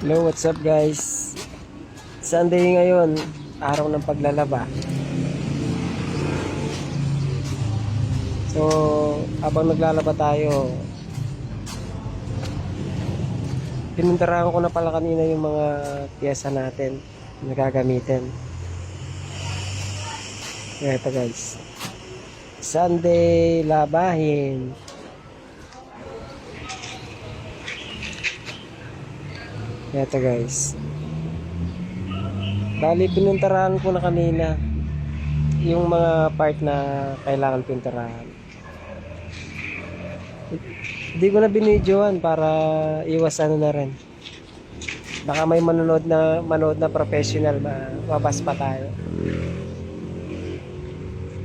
Hello, what's up guys? Sunday ngayon, araw ng paglalaba. So, habang naglalaba tayo, pinuntarahan ko na pala kanina yung mga piyesa natin na gagamitin. Ito guys, Sunday labahin. Ito guys, bali pinuntarahan ko na kanina yung mga part na kailangan pinturahan. Hindi ko na binidyoan para iwas ano na rin, baka may manood na professional, mabas pa tayo.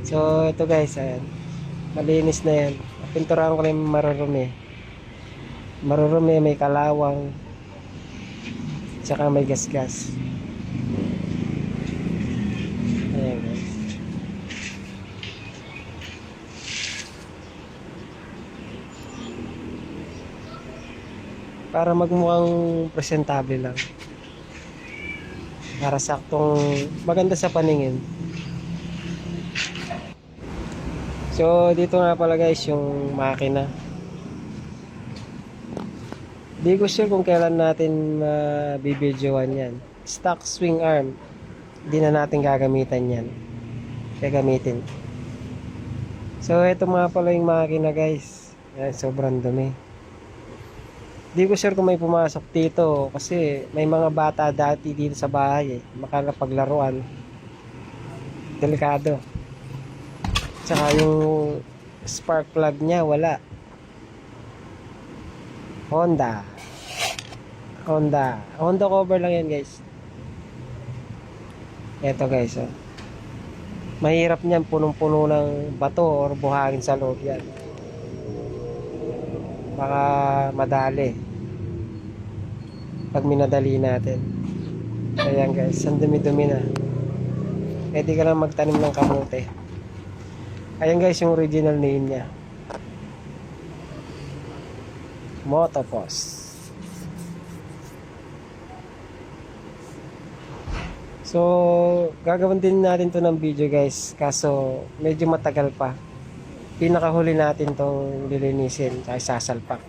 So ito guys, ayan, malinis na yan. Pinturahan ko na yung marurumi, may kalawang, tsaka may gasgas. Ayan guys. Para magmukhang presentable lang, para saktong maganda sa paningin. So dito nga pala guys yung makina. Di ko sure kung kailan natin bibidyoan yan. Stock swing arm, di na natin gagamitan yan. Gagamitin. So ito mga pala yung makina guys. Yan, sobrang dumi. Di ko sure kung may pumasok dito kasi may mga bata dati dito sa bahay makalapaglaruan. Delikado. Tsaka yung spark plug nya wala. Honda cover lang yan guys. Eto guys, oh. Mahirap niyan, punong-puno ng bato or buhangin sa loob yan, baka madali pag minadali natin. Ayan guys, ang dumi-dumi na. Pwede ka lang magtanim ng kamote. Ayan guys yung original name nya, Motopos. So gagawin din natin to ng video guys, kaso medyo matagal pa. Pinakahuli natin tong lilinisin at sasalpak.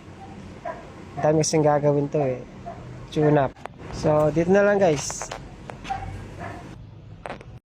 Dami kasing gagawin to tune up. So dito na lang guys.